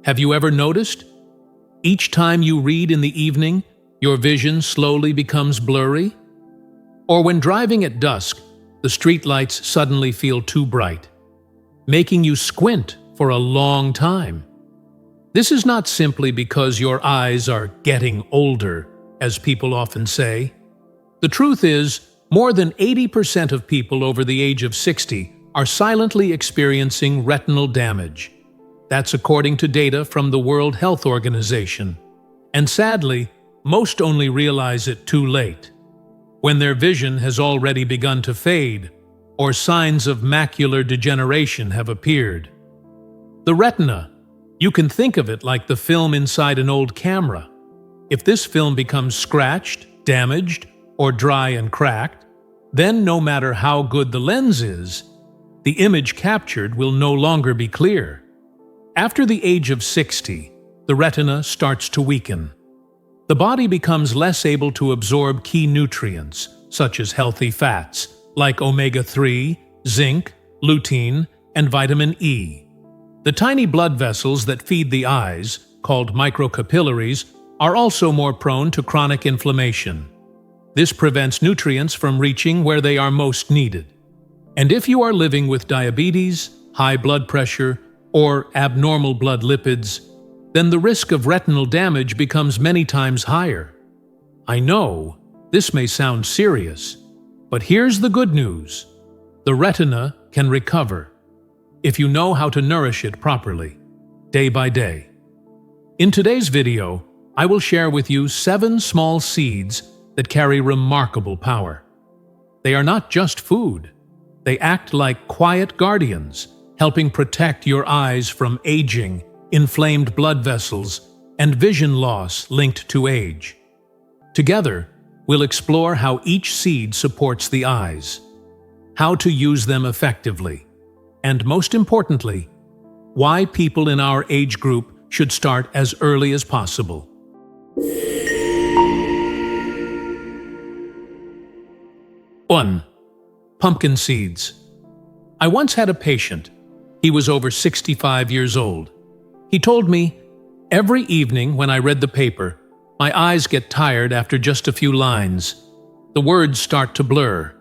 Have you ever noticed? Each time you read in the evening, your vision slowly becomes blurry? Or when driving at dusk, the streetlights suddenly feel too bright, making you squint for a long time. This is not simply because your eyes are getting older, as people often say. The truth is, more than 80% of people over the age of 60 are silently experiencing retinal damage. That's according to data from the World Health Organization. And sadly, most only realize it too late, when their vision has already begun to fade, or signs of macular degeneration have appeared. The retina, you can think of it like the film inside an old camera. If this film becomes scratched, damaged, or dry and cracked, then no matter how good the lens is, the image captured will no longer be clear. After the age of 60, the retina starts to weaken. The body becomes less able to absorb key nutrients, such as healthy fats, like omega-3, zinc, lutein, and vitamin E. The tiny blood vessels that feed the eyes, called microcapillaries, are also more prone to chronic inflammation. This prevents nutrients from reaching where they are most needed. And if you are living with diabetes, high blood pressure, or abnormal blood lipids, then the risk of retinal damage becomes many times higher. I know, this may sound serious, but here's the good news. The retina can recover, if you know how to nourish it properly, day by day. In today's video, I will share with you 7 small seeds that carry remarkable power. They are not just food. They act like quiet guardians, helping protect your eyes from aging, inflamed blood vessels, and vision loss linked to age. Together, we'll explore how each seed supports the eyes, how to use them effectively, and most importantly, why people in our age group should start as early as possible. 1. Pumpkin seeds. I once had a patient. He was over 65 years old. He told me, "Every evening when I read the paper, my eyes get tired after just a few lines. The words start to blur.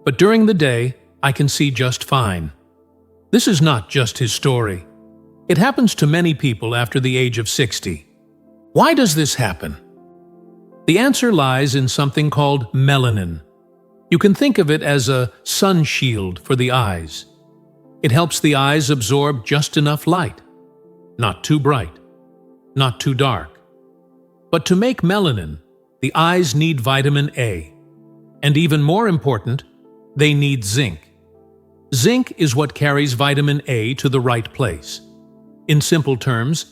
But during the day, I can see just fine." This is not just his story. It happens to many people after the age of 60. Why does this happen? The answer lies in something called melanin. You can think of it as a sun shield for the eyes. It helps the eyes absorb just enough light. Not too bright, not too dark. But to make melanin, the eyes need vitamin A. And even more important, they need zinc. Zinc is what carries vitamin A to the right place. In simple terms,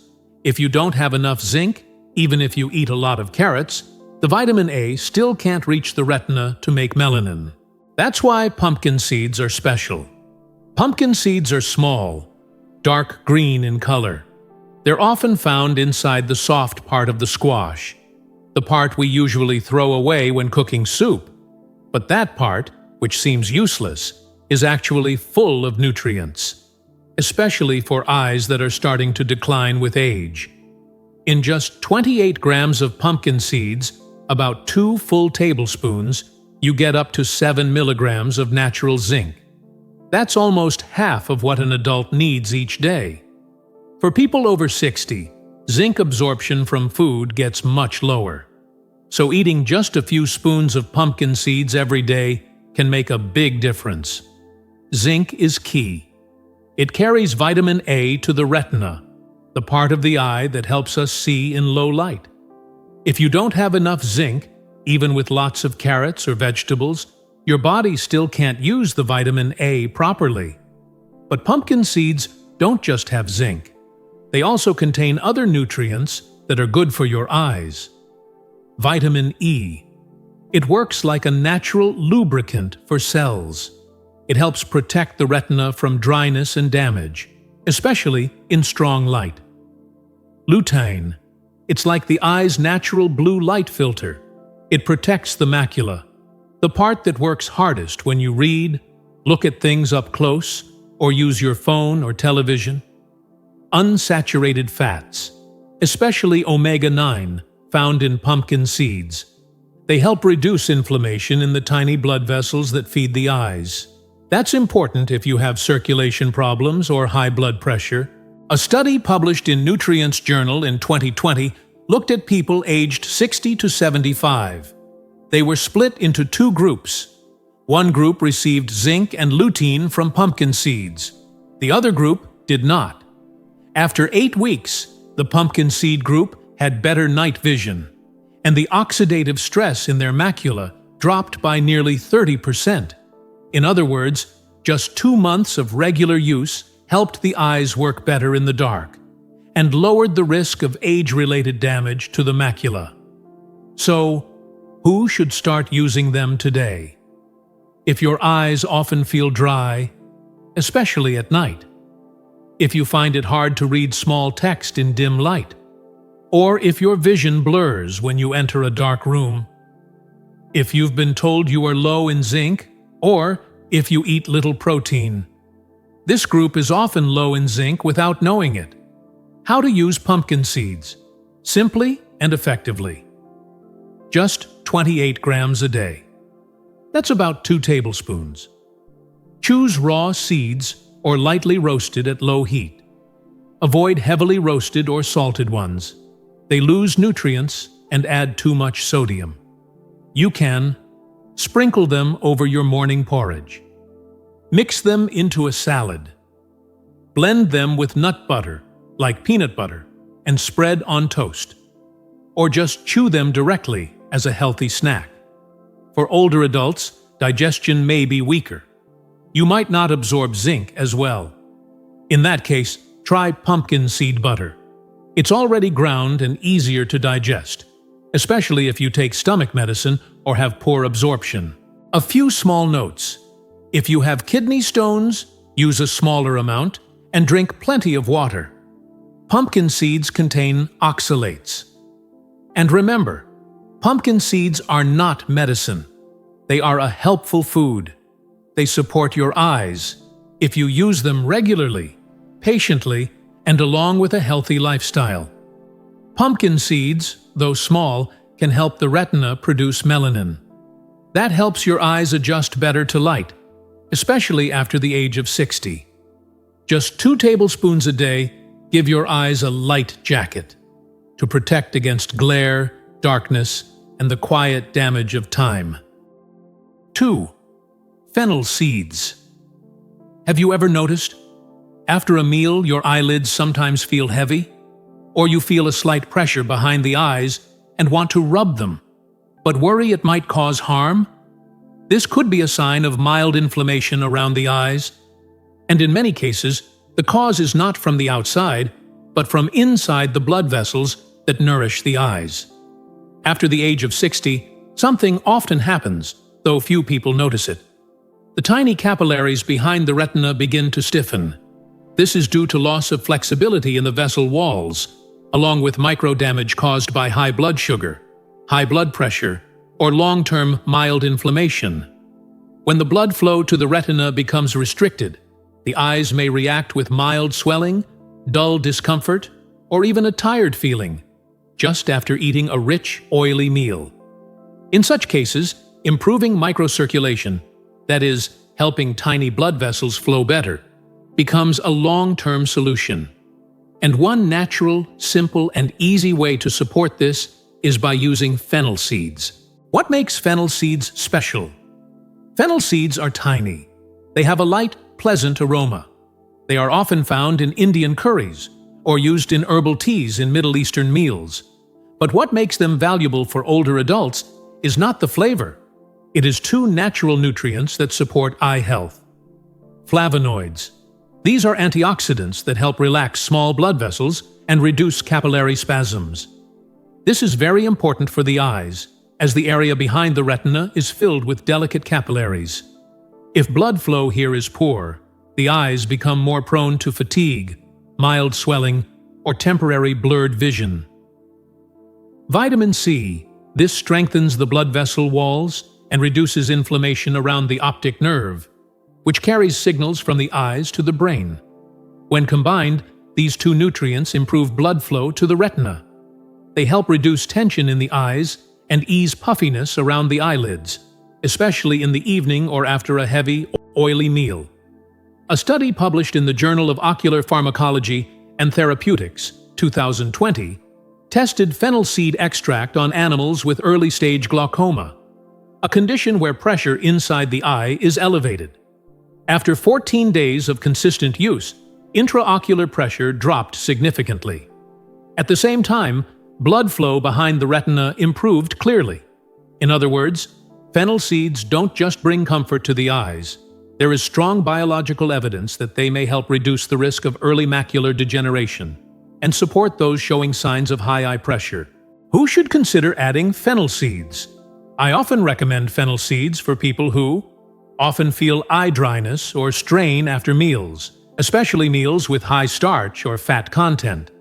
if you don't have enough zinc, even if you eat a lot of carrots, the vitamin A still can't reach the retina to make melanin. That's why pumpkin seeds are special. Pumpkin seeds are small, dark green in color. They're often found inside the soft part of the squash, the part we usually throw away when cooking soup. But that part, which seems useless, is actually full of nutrients, especially for eyes that are starting to decline with age. In just 28 grams of pumpkin seeds, about 2 full tablespoons, you get up to 7 milligrams of natural zinc. That's almost half of what an adult needs each day. For people over 60, zinc absorption from food gets much lower. So eating just a few spoons of pumpkin seeds every day can make a big difference. Zinc is key. It carries vitamin A to the retina, the part of the eye that helps us see in low light. If you don't have enough zinc, even with lots of carrots or vegetables, your body still can't use the vitamin A properly. But pumpkin seeds don't just have zinc. They also contain other nutrients that are good for your eyes. Vitamin E. It works like a natural lubricant for cells. It helps protect the retina from dryness and damage, especially in strong light. Lutein. It's like the eye's natural blue light filter. It protects the macula, the part that works hardest when you read, look at things up close, or use your phone or television. Unsaturated fats, especially omega-9, found in pumpkin seeds. They help reduce inflammation in the tiny blood vessels that feed the eyes. That's important if you have circulation problems or high blood pressure. A study published in Nutrients Journal in 2020 looked at people aged 60 to 75. They were split into two groups. One group received zinc and lutein from pumpkin seeds. The other group did not. After 8 weeks, the pumpkin seed group had better night vision, and the oxidative stress in their macula dropped by nearly 30%. In other words, just 2 months of regular use helped the eyes work better in the dark and lowered the risk of age-related damage to the macula. So, who should start using them today? If your eyes often feel dry, especially at night, if you find it hard to read small text in dim light, or if your vision blurs when you enter a dark room, if you've been told you are low in zinc, or if you eat little protein. This group is often low in zinc without knowing it. How to use pumpkin seeds, simply and effectively. Just 28 grams a day. That's about 2 tablespoons. Choose raw seeds or lightly roasted at low heat. Avoid heavily roasted or salted ones. They lose nutrients and add too much sodium. You can sprinkle them over your morning porridge. Mix them into a salad. Blend them with nut butter, like peanut butter, and spread on toast. Or just chew them directly as a healthy snack. For older adults, digestion may be weaker. You might not absorb zinc as well. In that case, try pumpkin seed butter. It's already ground and easier to digest, especially if you take stomach medicine or have poor absorption. A few small notes. If you have kidney stones, use a smaller amount and drink plenty of water. Pumpkin seeds contain oxalates. And remember, pumpkin seeds are not medicine. They are a helpful food. They support your eyes if you use them regularly, patiently, and along with a healthy lifestyle. Pumpkin seeds, though small, can help the retina produce melanin. That helps your eyes adjust better to light, especially after the age of 60. Just 2 tablespoons a day give your eyes a light jacket to protect against glare, darkness, and the quiet damage of time. 2. Fennel seeds. Have you ever noticed? After a meal, your eyelids sometimes feel heavy, or you feel a slight pressure behind the eyes and want to rub them, but worry it might cause harm? This could be a sign of mild inflammation around the eyes, and in many cases, the cause is not from the outside, but from inside the blood vessels that nourish the eyes. After the age of 60, something often happens, though few people notice it. The tiny capillaries behind the retina begin to stiffen. This is due to loss of flexibility in the vessel walls, along with microdamage caused by high blood sugar, high blood pressure, or long-term mild inflammation. When the blood flow to the retina becomes restricted, the eyes may react with mild swelling, dull discomfort, or even a tired feeling, just after eating a rich, oily meal. In such cases, improving microcirculation, that is, helping tiny blood vessels flow better, becomes a long-term solution. And one natural, simple, and easy way to support this is by using fennel seeds. What makes fennel seeds special? Fennel seeds are tiny. They have a light, pleasant aroma. They are often found in Indian curries or used in herbal teas in Middle Eastern meals. But what makes them valuable for older adults is not the flavor. It is 2 natural nutrients that support eye health. Flavonoids. These are antioxidants that help relax small blood vessels and reduce capillary spasms. This is very important for the eyes, as the area behind the retina is filled with delicate capillaries. If blood flow here is poor, the eyes become more prone to fatigue, mild swelling, or temporary blurred vision. Vitamin C. This strengthens the blood vessel walls and reduces inflammation around the optic nerve, which carries signals from the eyes to the brain. When combined, these two nutrients improve blood flow to the retina. They help reduce tension in the eyes and ease puffiness around the eyelids, especially in the evening or after a heavy, oily meal. A study published in the Journal of Ocular Pharmacology and Therapeutics, 2020, tested fennel seed extract on animals with early-stage glaucoma, a condition where pressure inside the eye is elevated. After 14 days of consistent use, intraocular pressure dropped significantly. At the same time, blood flow behind the retina improved clearly. In other words, fennel seeds don't just bring comfort to the eyes. There is strong biological evidence that they may help reduce the risk of early macular degeneration and support those showing signs of high eye pressure. Who should consider adding fennel seeds? I often recommend fennel seeds for people who often feel eye dryness or strain after meals, especially meals with high starch or fat content.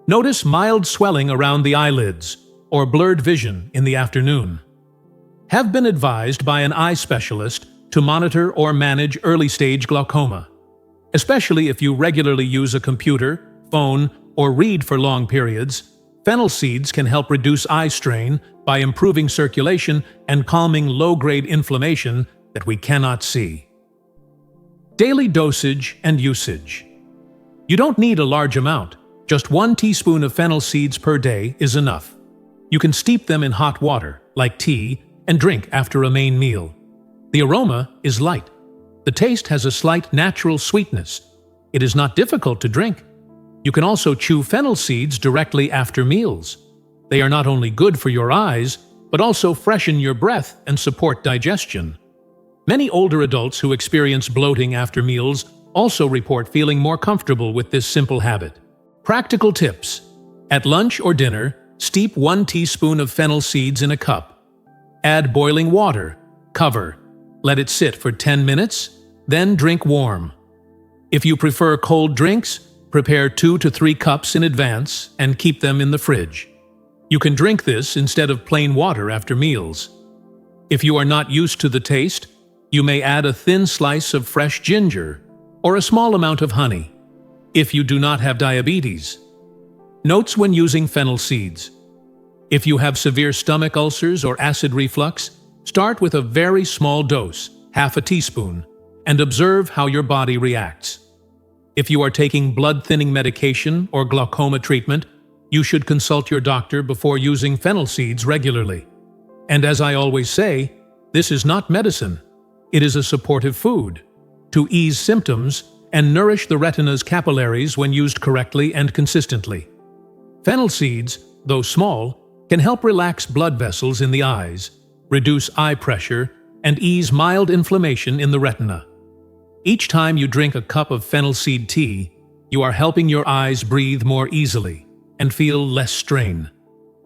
Notice mild swelling around the eyelids or blurred vision in the afternoon. Have been advised by an eye specialist to monitor or manage early-stage glaucoma. Especially if you regularly use a computer, phone, or read for long periods, fennel seeds can help reduce eye strain by improving circulation and calming low-grade inflammation that we cannot see. Daily dosage and usage. You don't need a large amount. Just 1 teaspoon of fennel seeds per day is enough. You can steep them in hot water, like tea, and drink after a main meal. The aroma is light. The taste has a slight natural sweetness. It is not difficult to drink. You can also chew fennel seeds directly after meals. They are not only good for your eyes, but also freshen your breath and support digestion. Many older adults who experience bloating after meals also report feeling more comfortable with this simple habit. Practical tips. At lunch or dinner, steep 1 teaspoon of fennel seeds in a cup. Add boiling water. Cover. Let it sit for 10 minutes, then drink warm. If you prefer cold drinks, prepare 2 to 3 cups in advance and keep them in the fridge. You can drink this instead of plain water after meals. If you are not used to the taste, you may add a thin slice of fresh ginger or a small amount of honey. If you do not have diabetes. Notes when using fennel seeds. If you have severe stomach ulcers or acid reflux, start with a very small dose, half a teaspoon, and observe how your body reacts. If you are taking blood-thinning medication or glaucoma treatment, you should consult your doctor before using fennel seeds regularly. And as I always say, this is not medicine. It is a supportive food to ease symptoms and nourish the retina's capillaries when used correctly and consistently. Fennel seeds, though small, can help relax blood vessels in the eyes, reduce eye pressure, and ease mild inflammation in the retina. Each time you drink a cup of fennel seed tea, you are helping your eyes breathe more easily and feel less strain.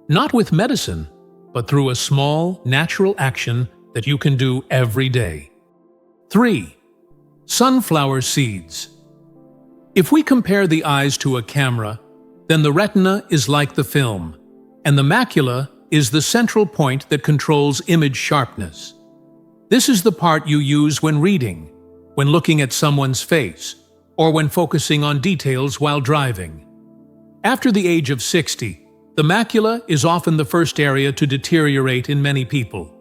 Not with medicine, but through a small, natural action that you can do every day. 3. Sunflower seeds. If we compare the eyes to a camera, then the retina is like the film, and the macula is the central point that controls image sharpness. This is the part you use when reading, when looking at someone's face, or when focusing on details while driving. After the age of 60, the macula is often the first area to deteriorate in many people.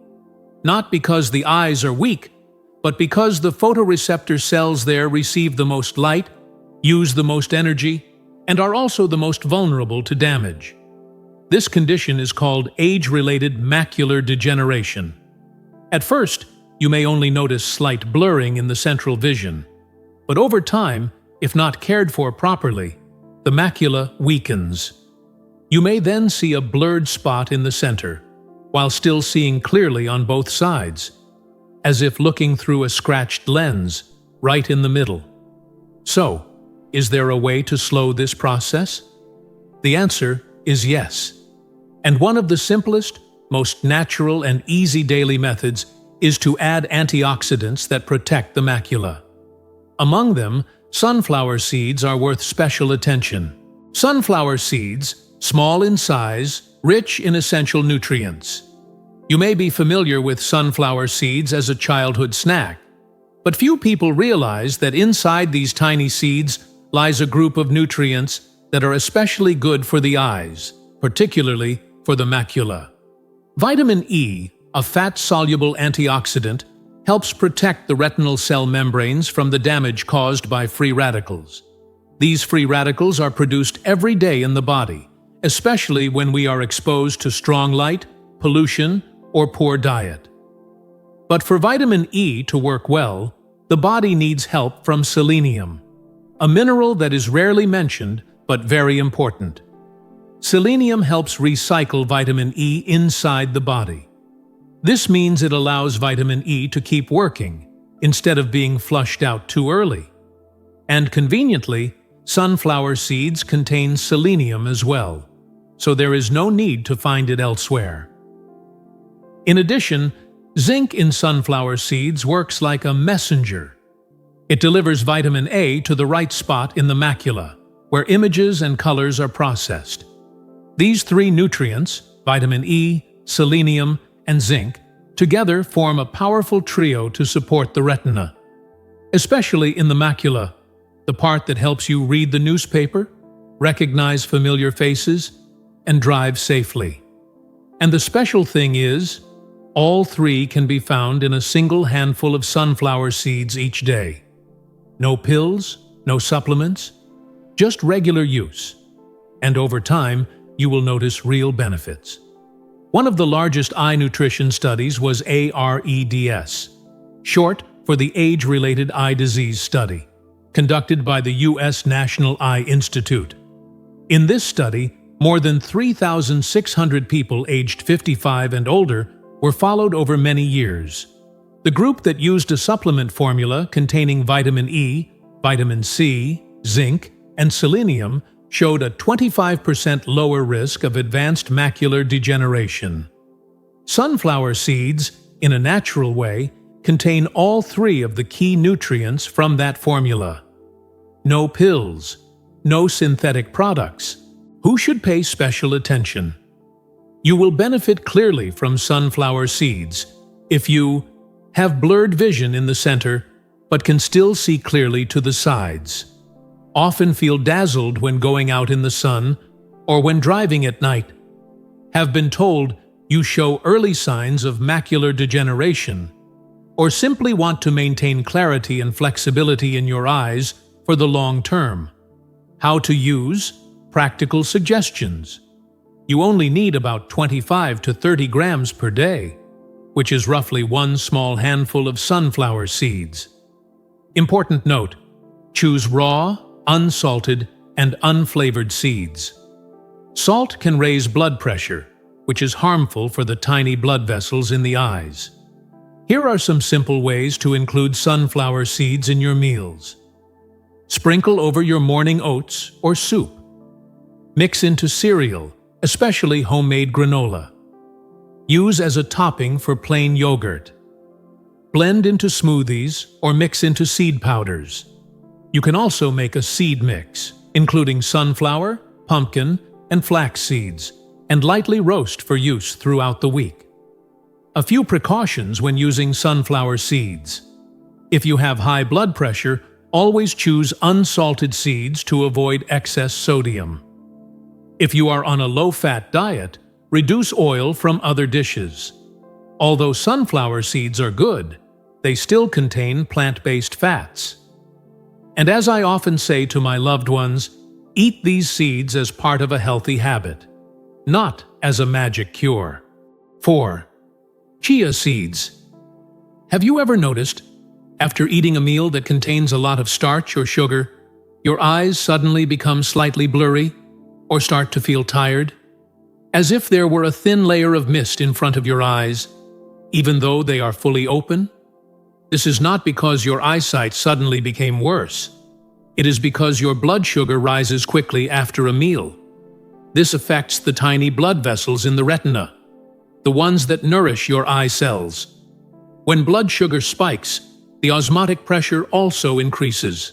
Not because the eyes are weak, but because the photoreceptor cells there receive the most light, use the most energy, and are also the most vulnerable to damage. This condition is called age-related macular degeneration. At first, you may only notice slight blurring in the central vision, but over time, if not cared for properly, the macula weakens. You may then see a blurred spot in the center, while still seeing clearly on both sides, as if looking through a scratched lens, right in the middle. So, is there a way to slow this process? The answer is yes. And one of the simplest, most natural and easy daily methods is to add antioxidants that protect the macula. Among them, sunflower seeds are worth special attention. Sunflower seeds, small in size, rich in essential nutrients. You may be familiar with sunflower seeds as a childhood snack, but few people realize that inside these tiny seeds lies a group of nutrients that are especially good for the eyes, particularly for the macula. Vitamin E, a fat-soluble antioxidant, helps protect the retinal cell membranes from the damage caused by free radicals. These free radicals are produced every day in the body, especially when we are exposed to strong light, pollution, or poor diet. But for vitamin E to work well, the body needs help from selenium, a mineral that is rarely mentioned but very important. Selenium helps recycle vitamin E inside the body. This means it allows vitamin E to keep working, instead of being flushed out too early. And conveniently, sunflower seeds contain selenium as well, so there is no need to find it elsewhere. In addition, zinc in sunflower seeds works like a messenger. It delivers vitamin A to the right spot in the macula, where images and colors are processed. These three nutrients, vitamin E, selenium, and zinc, together form a powerful trio to support the retina. Especially in the macula, the part that helps you read the newspaper, recognize familiar faces, and drive safely. And the special thing is, all three can be found in a single handful of sunflower seeds each day. No pills, no supplements, just regular use. And over time, you will notice real benefits. One of the largest eye nutrition studies was AREDS, short for the Age-Related Eye Disease Study, conducted by the U.S. National Eye Institute. In this study, more than 3,600 people aged 55 and older were followed over many years. The group that used a supplement formula containing vitamin E, vitamin C, zinc, and selenium showed a 25% lower risk of advanced macular degeneration. Sunflower seeds, in a natural way, contain all three of the key nutrients from that formula. No pills, no synthetic products. Who should pay special attention? You will benefit clearly from sunflower seeds if you have blurred vision in the center but can still see clearly to the sides, often feel dazzled when going out in the sun or when driving at night, have been told you show early signs of macular degeneration, or simply want to maintain clarity and flexibility in your eyes for the long term. How to use? Practical suggestions. You only need about 25 to 30 grams per day, which is roughly one small handful of sunflower seeds. Important note: choose raw, unsalted, and unflavored seeds. Salt can raise blood pressure, which is harmful for the tiny blood vessels in the eyes. Here are some simple ways to include sunflower seeds in your meals. Sprinkle over your morning oats or soup. Mix into cereal, especially homemade granola. Use as a topping for plain yogurt. Blend into smoothies or mix into seed powders. You can also make a seed mix, including sunflower, pumpkin, and flax seeds, and lightly roast for use throughout the week. A few precautions when using sunflower seeds. If you have high blood pressure, always choose unsalted seeds to avoid excess sodium. If you are on a low-fat diet, reduce oil from other dishes. Although sunflower seeds are good, they still contain plant-based fats. And as I often say to my loved ones, eat these seeds as part of a healthy habit, not as a magic cure. 4. Chia seeds. Have you ever noticed, after eating a meal that contains a lot of starch or sugar, your eyes suddenly become slightly blurry or start to feel tired? As if there were a thin layer of mist in front of your eyes, even though they are fully open? This is not because your eyesight suddenly became worse. It is because your blood sugar rises quickly after a meal. This affects the tiny blood vessels in the retina, the ones that nourish your eye cells. When blood sugar spikes, the osmotic pressure also increases.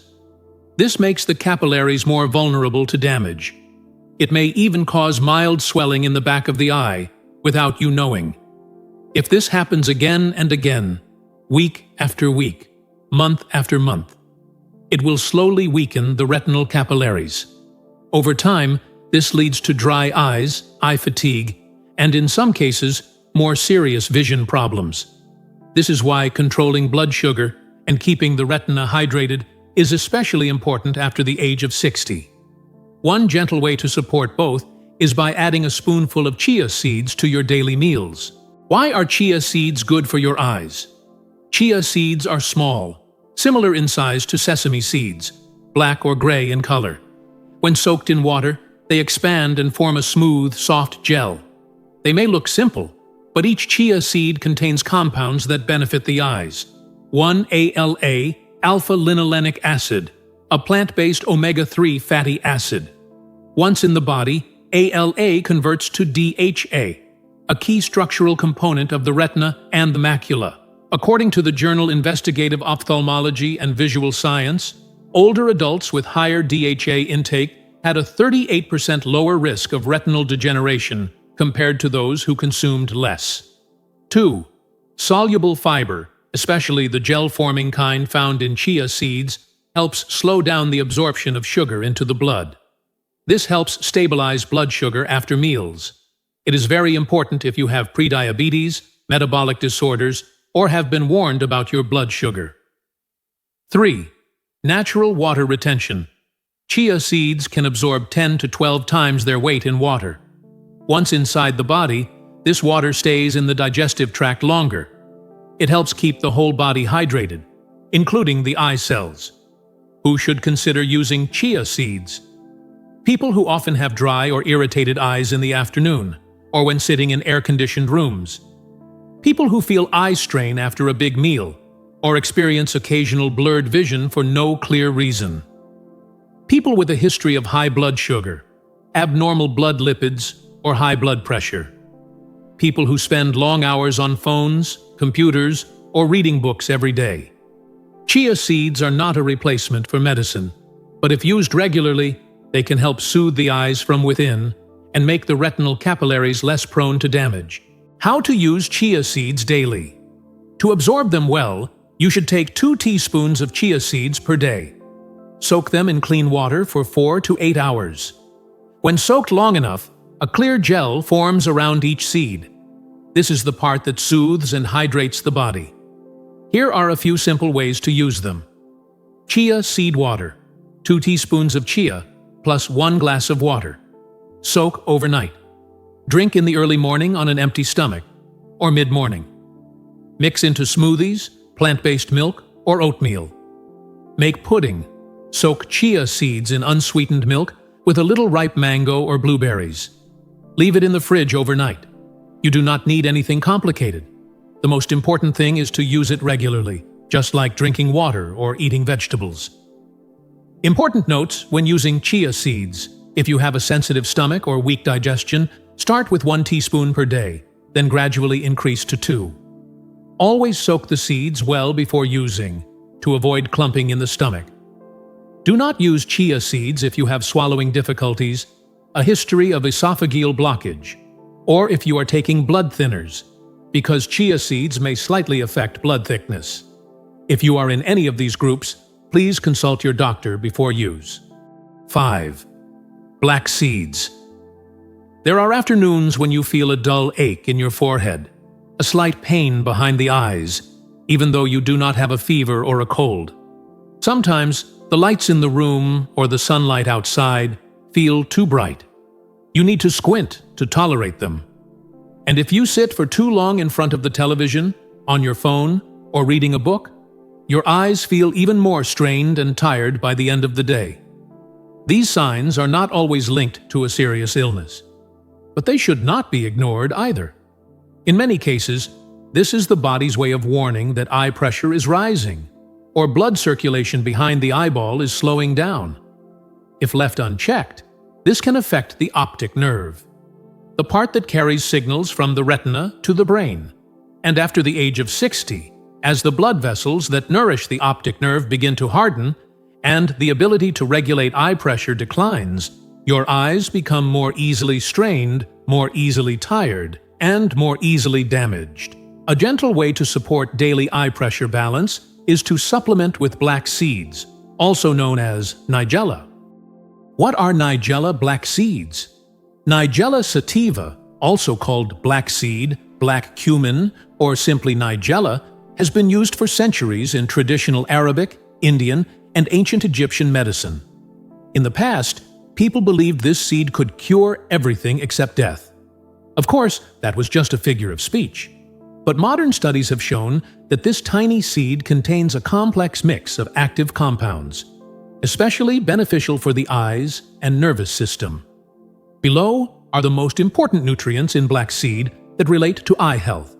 This makes the capillaries more vulnerable to damage. It may even cause mild swelling in the back of the eye without you knowing. If this happens again and again, week after week, month after month, It will slowly weaken the retinal capillaries. Over time, this leads to dry eyes, eye fatigue, and in some cases, more serious vision problems. This is why controlling blood sugar and keeping the retina hydrated is especially important after the age of 60. One gentle way to support both is by adding a spoonful of chia seeds to your daily meals. Why are chia seeds good for your eyes? Chia seeds are small, similar in size to sesame seeds, black or gray in color. When soaked in water, they expand and form a smooth, soft gel. They may look simple, but each chia seed contains compounds that benefit the eyes. 1-ALA, alpha-linolenic acid, a plant-based omega-3 fatty acid. Once in the body, ALA converts to DHA, a key structural component of the retina and the macula. According to the journal Investigative Ophthalmology and Visual Science, older adults with higher DHA intake had a 38% lower risk of retinal degeneration compared to those who consumed less. 2. Soluble fiber, especially the gel-forming kind found in chia seeds, helps slow down the absorption of sugar into the blood. This helps stabilize blood sugar after meals. It is very important if you have prediabetes, metabolic disorders, or have been warned about your blood sugar. 3. Natural water retention. Chia seeds can absorb 10 to 12 times their weight in water. Once inside the body, this water stays in the digestive tract longer. It helps keep the whole body hydrated, including the eye cells. Who should consider using chia seeds? People who often have dry or irritated eyes in the afternoon, or when sitting in air-conditioned rooms. People who feel eye strain after a big meal, or experience occasional blurred vision for no clear reason. People with a history of high blood sugar, abnormal blood lipids, or high blood pressure. People who spend long hours on phones, computers, or reading books every day. Chia seeds are not a replacement for medicine, but if used regularly, they can help soothe the eyes from within and make the retinal capillaries less prone to damage. How to use chia seeds daily. To absorb them well, you should take 2 teaspoons of chia seeds per day. Soak them in clean water for 4 to 8 hours. When soaked long enough, a clear gel forms around each seed. This is the part that soothes and hydrates the body. Here are a few simple ways to use them. Chia seed water. 2 teaspoons of chia plus 1 glass of water. Soak overnight. Drink in the early morning on an empty stomach, or mid-morning. Mix into smoothies, plant-based milk, or oatmeal. Make pudding. Soak chia seeds in unsweetened milk with a little ripe mango or blueberries. Leave it in the fridge overnight. You do not need anything complicated. The most important thing is to use it regularly, just like drinking water or eating vegetables. Important notes when using chia seeds. If you have a sensitive stomach or weak digestion, start with 1 teaspoon per day, then gradually increase to 2. Always soak the seeds well before using, to avoid clumping in the stomach. Do not use chia seeds if you have swallowing difficulties, a history of esophageal blockage, or if you are taking blood thinners, because chia seeds may slightly affect blood thickness. If you are in any of these groups, please consult your doctor before use. 5. Black seeds. There are afternoons when you feel a dull ache in your forehead, a slight pain behind the eyes, even though you do not have a fever or a cold. Sometimes, the lights in the room or the sunlight outside feel too bright. You need to squint to tolerate them. And if you sit for too long in front of the television, on your phone, or reading a book, your eyes feel even more strained and tired by the end of the day. These signs are not always linked to a serious illness, but they should not be ignored either. In many cases, this is the body's way of warning that eye pressure is rising, or blood circulation behind the eyeball is slowing down. If left unchecked, this can affect the optic nerve, the part that carries signals from the retina to the brain. And after the age of 60, as the blood vessels that nourish the optic nerve begin to harden and the ability to regulate eye pressure declines, your eyes become more easily strained, more easily tired, and more easily damaged. A gentle way to support daily eye pressure balance is to supplement with black seeds, also known as nigella. What are nigella black seeds? Nigella sativa, also called black seed, black cumin, or simply nigella, has been used for centuries in traditional Arabic, Indian, and ancient Egyptian medicine. In the past, people believed this seed could cure everything except death. Of course, that was just a figure of speech. But modern studies have shown that this tiny seed contains a complex mix of active compounds, especially beneficial for the eyes and nervous system. Below are the most important nutrients in black seed that relate to eye health.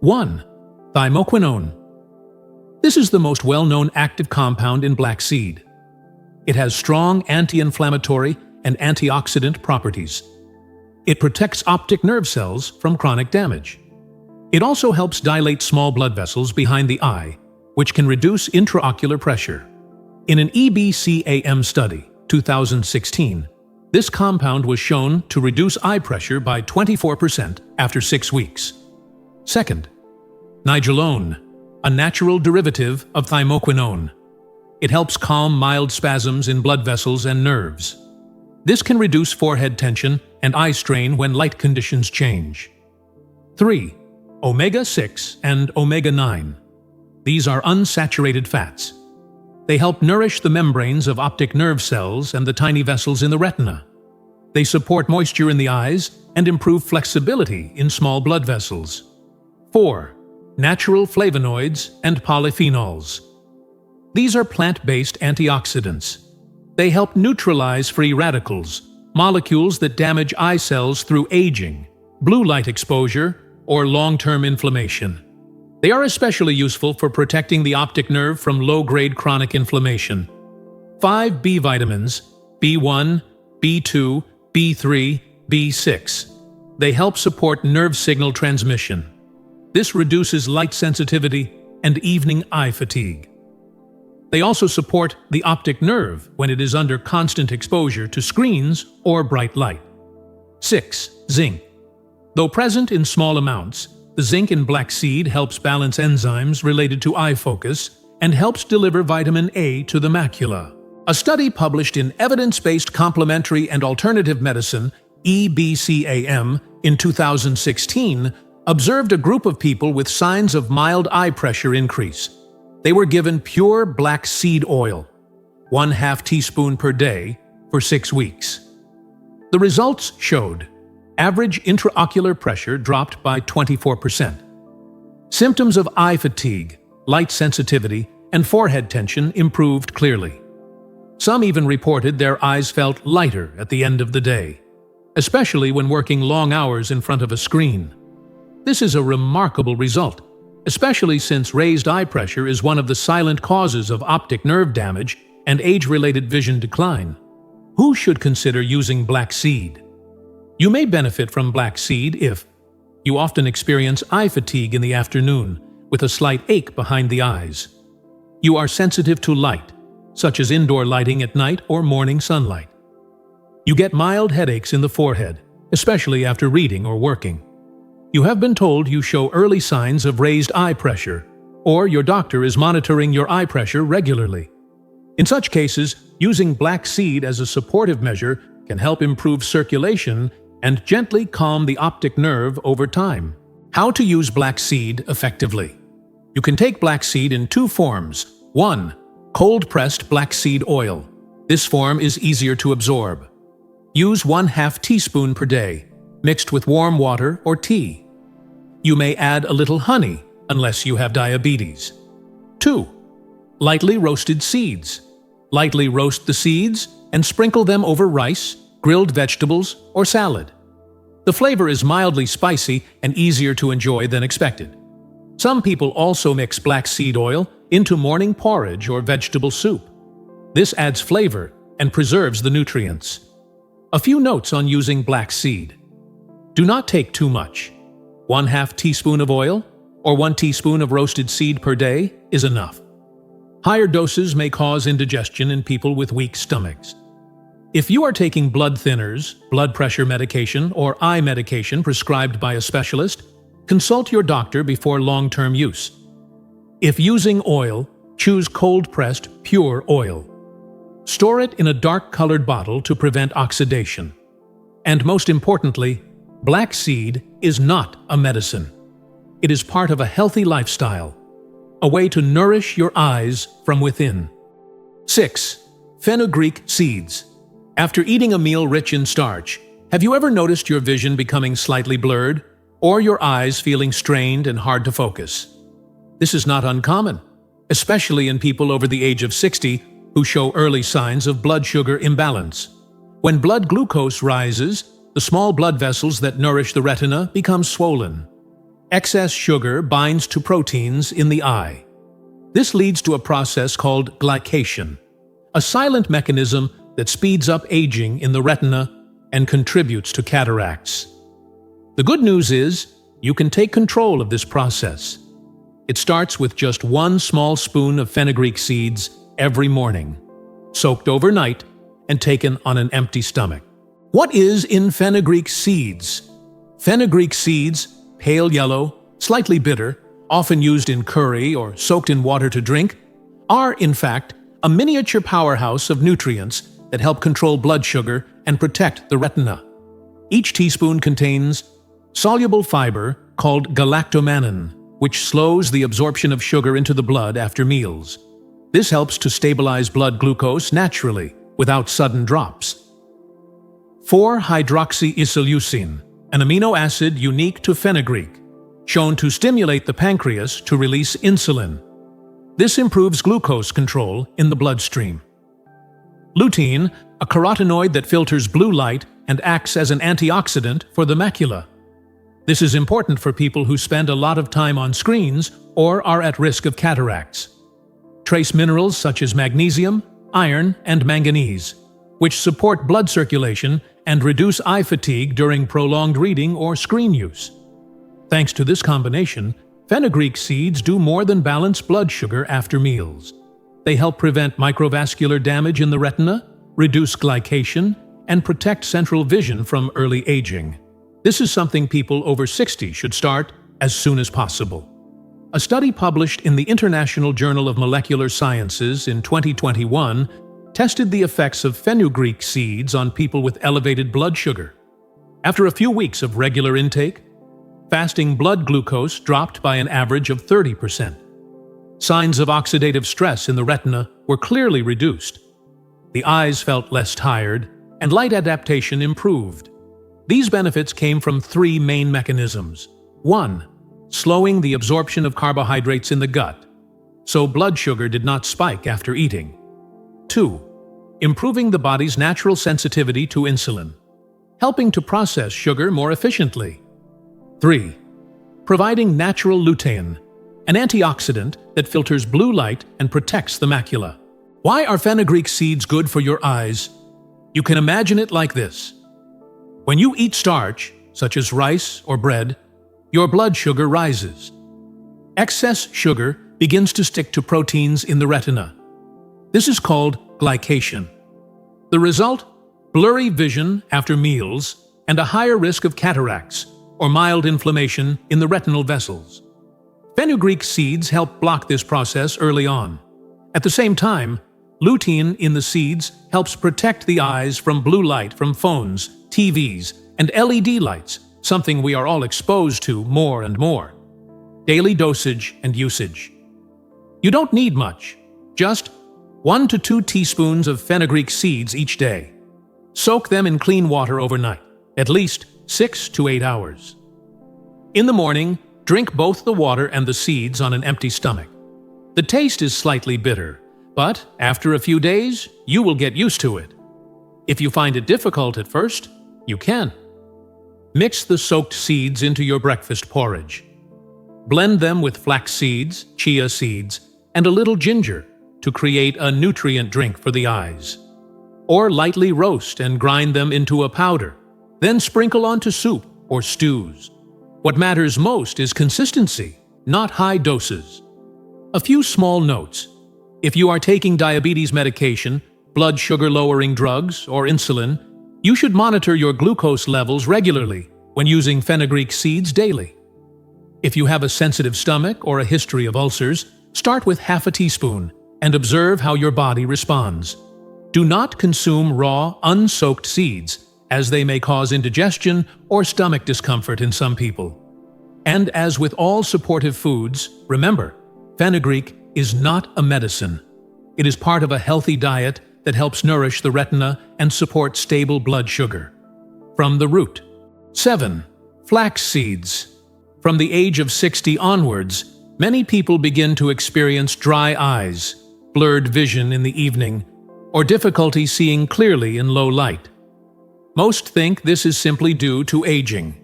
1. Thymoquinone. This is the most well-known active compound in black seed. It has strong anti-inflammatory and antioxidant properties. It protects optic nerve cells from chronic damage. It also helps dilate small blood vessels behind the eye, which can reduce intraocular pressure. In an EBCAM study, 2016, this compound was shown to reduce eye pressure by 24% after 6 weeks. Second, nigellone, a natural derivative of thymoquinone. It helps calm mild spasms in blood vessels and nerves. This can reduce forehead tension and eye strain when light conditions change. 3. Omega-6 and omega-9. These are unsaturated fats. They help nourish the membranes of optic nerve cells and the tiny vessels in the retina. They support moisture in the eyes and improve flexibility in small blood vessels. 4. Natural flavonoids and polyphenols. These are plant-based antioxidants. They help neutralize free radicals, molecules that damage eye cells through aging, blue light exposure, or long-term inflammation. They are especially useful for protecting the optic nerve from low-grade chronic inflammation. 5 B vitamins, B1, B2, B3, B6. They help support nerve signal transmission. This reduces light sensitivity and evening eye fatigue. They also support the optic nerve when it is under constant exposure to screens or bright light. 6. Zinc. Though present in small amounts, the zinc in black seed helps balance enzymes related to eye focus and helps deliver vitamin A to the macula. A study published in Evidence-Based Complementary and Alternative Medicine, EBCAM, in 2016 observed a group of people with signs of mild eye pressure increase. They were given pure black seed oil, 1/2 teaspoon per day, for 6 weeks. The results showed average intraocular pressure dropped by 24%. Symptoms of eye fatigue, light sensitivity, and forehead tension improved clearly. Some even reported their eyes felt lighter at the end of the day, especially when working long hours in front of a screen. This is a remarkable result, especially since raised eye pressure is one of the silent causes of optic nerve damage and age-related vision decline. Who should consider using black seed? You may benefit from black seed if you often experience eye fatigue in the afternoon with a slight ache behind the eyes. You are sensitive to light, such as indoor lighting at night or morning sunlight. You get mild headaches in the forehead, especially after reading or working. You have been told you show early signs of raised eye pressure, or your doctor is monitoring your eye pressure regularly. In such cases, using black seed as a supportive measure can help improve circulation and gently calm the optic nerve over time. How to use black seed effectively. You can take black seed in 2 forms. 1. Cold-pressed black seed oil. This form is easier to absorb. Use 1/2 teaspoon per day, mixed with warm water or tea. You may add a little honey, unless you have diabetes. 2. Lightly roasted seeds. Lightly roast the seeds and sprinkle them over rice, grilled vegetables, or salad. The flavor is mildly spicy and easier to enjoy than expected. Some people also mix black seed oil into morning porridge or vegetable soup. This adds flavor and preserves the nutrients. A few notes on using black seed. Do not take too much. 1/2 teaspoon of oil or 1 teaspoon of roasted seed per day is enough. Higher doses may cause indigestion in people with weak stomachs. If you are taking blood thinners, blood pressure medication, or eye medication prescribed by a specialist, consult your doctor before long-term use. If using oil, Choose cold-pressed, pure oil. Store it in a dark-colored bottle to prevent oxidation. And most importantly, black seed is not a medicine. It is part of a healthy lifestyle, a way to nourish your eyes from within. 6. Fenugreek seeds. After eating a meal rich in starch, have you ever noticed your vision becoming slightly blurred, or your eyes feeling strained and hard to focus? This is not uncommon, especially in people over the age of 60 who show early signs of blood sugar imbalance. When blood glucose rises, the small blood vessels that nourish the retina become swollen. Excess sugar binds to proteins in the eye. This leads to a process called glycation, a silent mechanism that speeds up aging in the retina and contributes to cataracts. The good news is, you can take control of this process. It starts with just 1 small spoon of fenugreek seeds every morning, soaked overnight and taken on an empty stomach. What is in fenugreek seeds? Fenugreek seeds, pale yellow, slightly bitter, often used in curry or soaked in water to drink, are, in fact, a miniature powerhouse of nutrients that help control blood sugar and protect the retina. Each teaspoon contains soluble fiber called galactomannan, which slows the absorption of sugar into the blood after meals. This helps to stabilize blood glucose naturally, without sudden drops. 4-hydroxyisoleucine, an amino acid unique to fenugreek, shown to stimulate the pancreas to release insulin. This improves glucose control in the bloodstream. Lutein, a carotenoid that filters blue light and acts as an antioxidant for the macula. This is important for people who spend a lot of time on screens or are at risk of cataracts. Trace minerals such as magnesium, iron, and manganese, which support blood circulation and reduce eye fatigue during prolonged reading or screen use. Thanks to this combination, fenugreek seeds do more than balance blood sugar after meals. They help prevent microvascular damage in the retina, reduce glycation, and protect central vision from early aging. This is something people over 60 should start as soon as possible. A study published in the International Journal of Molecular Sciences in 2021 tested the effects of fenugreek seeds on people with elevated blood sugar. After a few weeks of regular intake, fasting blood glucose dropped by an average of 30%. Signs of oxidative stress in the retina were clearly reduced. The eyes felt less tired, and light adaptation improved. These benefits came from 3 main mechanisms. 1. Slowing the absorption of carbohydrates in the gut, so blood sugar did not spike after eating. 2. Improving the body's natural sensitivity to insulin, helping to process sugar more efficiently. 3. Providing natural lutein, an antioxidant that filters blue light and protects the macula. Why are fenugreek seeds good for your eyes? You can imagine it like this. When you eat starch, such as rice or bread, your blood sugar rises. Excess sugar begins to stick to proteins in the retina. This is called glycation. The result? Blurry vision after meals and a higher risk of cataracts or mild inflammation in the retinal vessels. Fenugreek seeds help block this process early on. At the same time, lutein in the seeds helps protect the eyes from blue light from phones, TVs, and LED lights, something we are all exposed to more and more. Daily dosage and usage. You don't need much, just 1 to 2 teaspoons of fenugreek seeds each day. Soak them in clean water overnight, at least 6 to 8 hours. In the morning, drink both the water and the seeds on an empty stomach. The taste is slightly bitter, but after a few days, you will get used to it. If you find it difficult at first, you can. Mix the soaked seeds into your breakfast porridge. Blend them with flax seeds, chia seeds, and a little ginger to create a nutrient drink for the eyes. Or lightly roast and grind them into a powder, then sprinkle onto soup or stews. What matters most is consistency, not high doses. A few small notes. If you are taking diabetes medication, blood sugar-lowering drugs, or insulin, you should monitor your glucose levels regularly when using fenugreek seeds daily. If you have a sensitive stomach or a history of ulcers, Start with half a teaspoon and observe how your body responds. Do not consume raw, unsoaked seeds, as they may cause indigestion or stomach discomfort in some people. And as with all supportive foods, remember, fenugreek is not a medicine. It is part of a healthy diet that helps nourish the retina and support stable blood sugar. From the root. 7. Flax seeds. From the age of 60 onwards, many people begin to experience dry eyes, blurred vision in the evening, or difficulty seeing clearly in low light. Most think this is simply due to aging.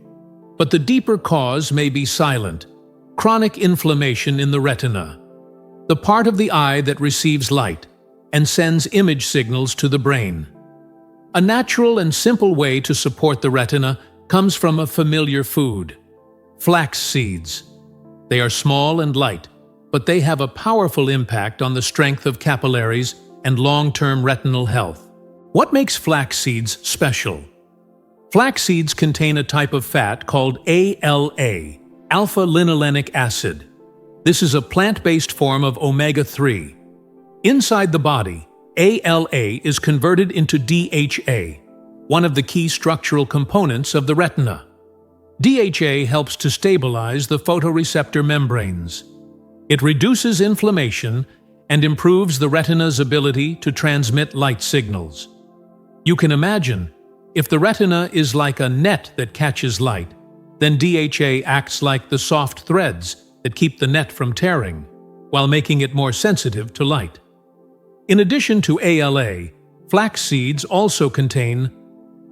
But the deeper cause may be silent: chronic inflammation in the retina, the part of the eye that receives light and sends image signals to the brain. A natural and simple way to support the retina comes from a familiar food: flax seeds. They are small and light, but they have a powerful impact on the strength of capillaries and long-term retinal health. What makes flax seeds special? Flax seeds contain a type of fat called ALA, alpha-linolenic acid. This is a plant-based form of omega-3. Inside the body, ALA is converted into DHA, one of the key structural components of the retina. DHA helps to stabilize the photoreceptor membranes. It reduces inflammation and improves the retina's ability to transmit light signals. You can imagine, if the retina is like a net that catches light, then DHA acts like the soft threads that keep the net from tearing, while making it more sensitive to light. In addition to ALA, flax seeds also contain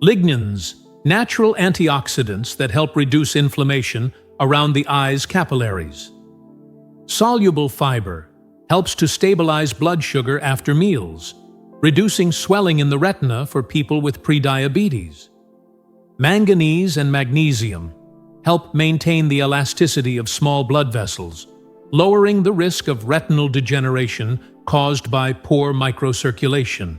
lignans, natural antioxidants that help reduce inflammation around the eye's capillaries. Soluble fiber helps to stabilize blood sugar after meals, reducing swelling in the retina for people with prediabetes. Manganese and magnesium help maintain the elasticity of small blood vessels, lowering the risk of retinal degeneration caused by poor microcirculation.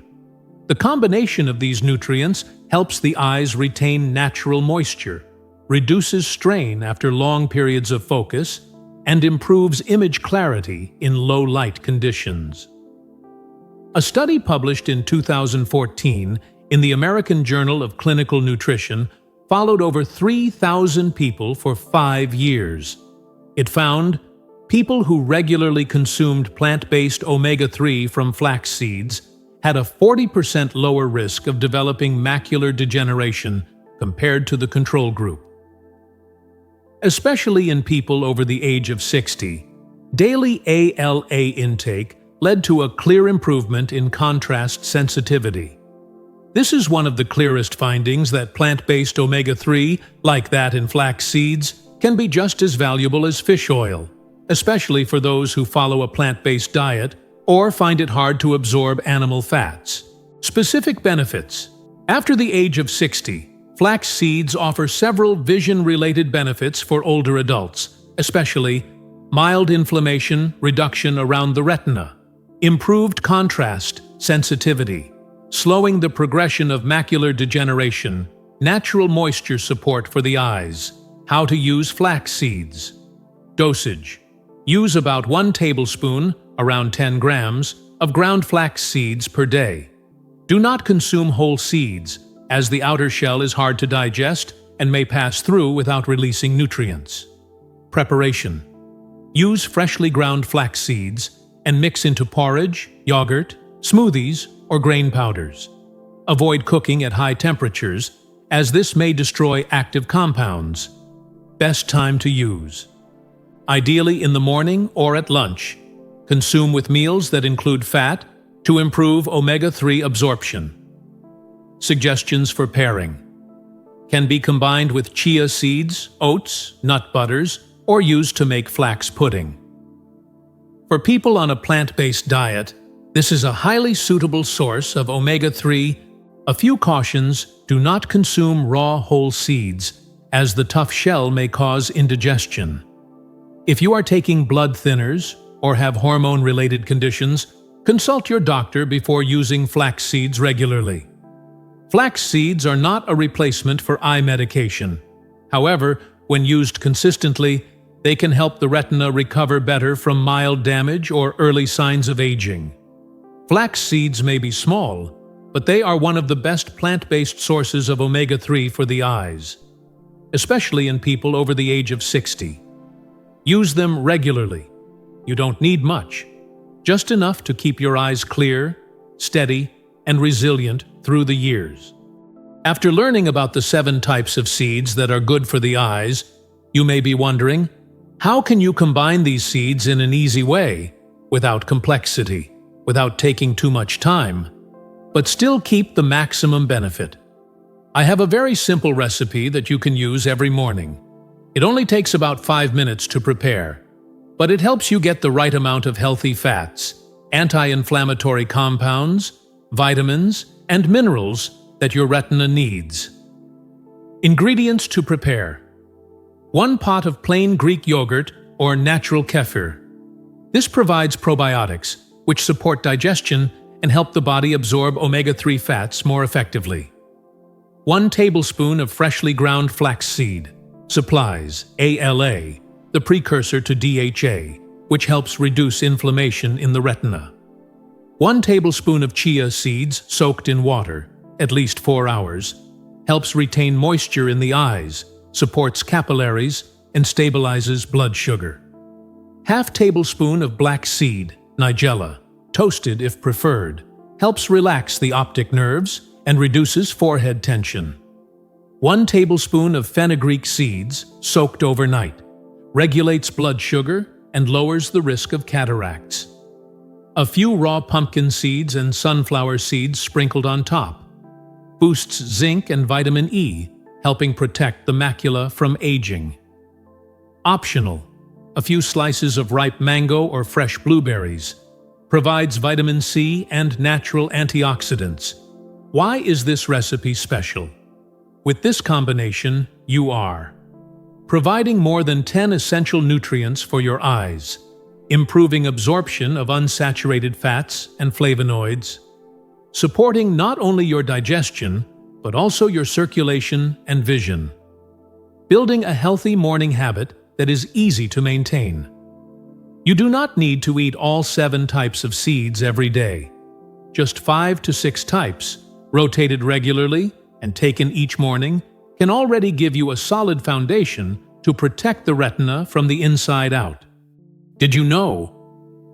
The combination of these nutrients helps the eyes retain natural moisture, reduces strain after long periods of focus, and improves image clarity in low-light conditions. A study published in 2014 in the American Journal of Clinical Nutrition followed over 3,000 people for 5 years. It found people who regularly consumed plant-based omega-3 from flax seeds had a 40% lower risk of developing macular degeneration compared to the control group. Especially in people over the age of 60, daily ALA intake led to a clear improvement in contrast sensitivity. This is one of the clearest findings that plant-based omega-3, like that in flax seeds, can be just as valuable as fish oil, especially for those who follow a plant-based diet or find it hard to absorb animal fats. Specific benefits. After the age of 60, flax seeds offer several vision-related benefits for older adults, especially mild inflammation reduction around the retina, improved contrast sensitivity, slowing the progression of macular degeneration, natural moisture support for the eyes. How to use flax seeds. Dosage. Use about 1 tablespoon, around 10 grams, of ground flax seeds per day. Do not consume whole seeds, as the outer shell is hard to digest and may pass through without releasing nutrients. Preparation. Use freshly ground flax seeds and mix into porridge, yogurt, smoothies, or grain powders. Avoid cooking at high temperatures, as this may destroy active compounds. Best time to use. Ideally in the morning or at lunch. Consume with meals that include fat to improve omega-3 absorption. Suggestions for pairing. Can be combined with chia seeds, oats, nut butters, or used to make flax pudding. For people on a plant-based diet, this is a highly suitable source of omega-3. A few cautions: do not consume raw whole seeds, as the tough shell may cause indigestion. If you are taking blood thinners or have hormone-related conditions, consult your doctor before using flax seeds regularly. Flax seeds are not a replacement for eye medication. However, when used consistently, They can help the retina recover better from mild damage or early signs of aging. Flax seeds may be small, but they are one of the best plant-based sources of omega-3 for the eyes, especially in people over the age of 60. Use them regularly. You don't need much, just enough to keep your eyes clear, steady, and resilient through the years. After learning about the 7 types of seeds that are good for the eyes, you may be wondering, how can you combine these seeds in an easy way, without complexity, without taking too much time, but still keep the maximum benefit? I have a very simple recipe that you can use every morning. It only takes about 5 minutes to prepare, but it helps you get the right amount of healthy fats, anti-inflammatory compounds, vitamins, and minerals that your retina needs. Ingredients to prepare: 1 pot of plain Greek yogurt or natural kefir. This provides probiotics, which support digestion and help the body absorb omega-3 fats more effectively. 1 tablespoon of freshly ground flaxseed supplies ALA, the precursor to DHA, which helps reduce inflammation in the retina. 1 tablespoon of chia seeds soaked in water, at least 4 hours, helps retain moisture in the eyes, supports capillaries, and stabilizes blood sugar. ½ tablespoon of black seed, nigella, toasted if preferred, helps relax the optic nerves and reduces forehead tension. 1 tablespoon of fenugreek seeds, soaked overnight, regulates blood sugar and lowers the risk of cataracts. A few raw pumpkin seeds and sunflower seeds sprinkled on top. Boosts zinc and vitamin E, helping protect the macula from aging. Optional: a few slices of ripe mango or fresh blueberries. Provides vitamin C and natural antioxidants. Why is this recipe special? With this combination, you are providing more than 10 essential nutrients for your eyes, improving absorption of unsaturated fats and flavonoids, supporting not only your digestion, but also your circulation and vision, building a healthy morning habit that is easy to maintain. You do not need to eat all 7 types of seeds every day. Just 5 to 6 types, rotated regularly and taken each morning, can already give you a solid foundation to protect the retina from the inside out. Did you know?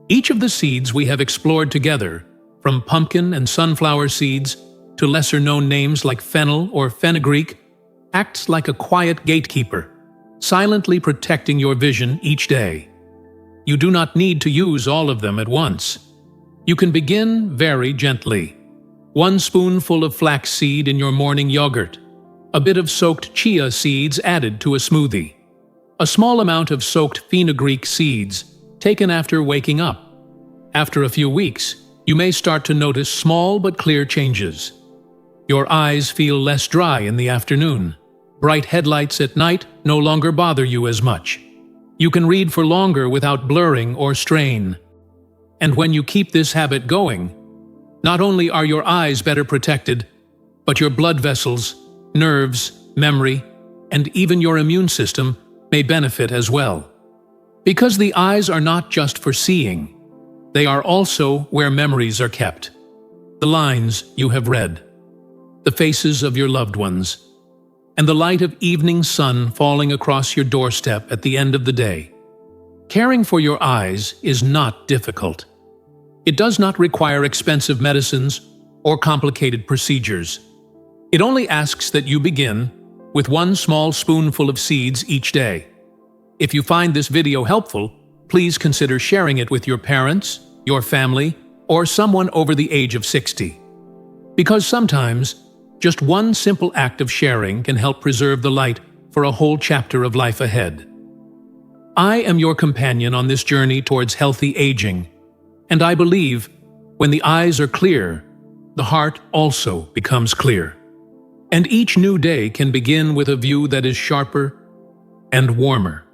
Each of the seeds we have explored together, from pumpkin and sunflower seeds to lesser-known names like fennel or fenugreek, acts like a quiet gatekeeper, silently protecting your vision each day. You do not need to use all of them at once. You can begin very gently. 1 spoonful of flaxseed in your morning yogurt, a bit of soaked chia seeds added to a smoothie, a small amount of soaked fenugreek seeds taken after waking up. After a few weeks, you may start to notice small but clear changes. Your eyes feel less dry in the afternoon. Bright headlights at night no longer bother you as much. You can read for longer without blurring or strain. And when you keep this habit going, not only are your eyes better protected, but your blood vessels, nerves, memory, and even your immune system may benefit as well. Because the eyes are not just for seeing, they are also where memories are kept. The lines you have read, the faces of your loved ones, and the light of evening sun falling across your doorstep at the end of the day. Caring for your eyes is not difficult. It does not require expensive medicines or complicated procedures. It only asks that you begin with 1 small spoonful of seeds each day. If you find this video helpful, please consider sharing it with your parents, your family, or someone over the age of 60. Because sometimes, just 1 simple act of sharing can help preserve the light for a whole chapter of life ahead. I am your companion on this journey towards healthy aging, and I believe when the eyes are clear, the heart also becomes clear. And each new day can begin with a view that is sharper and warmer.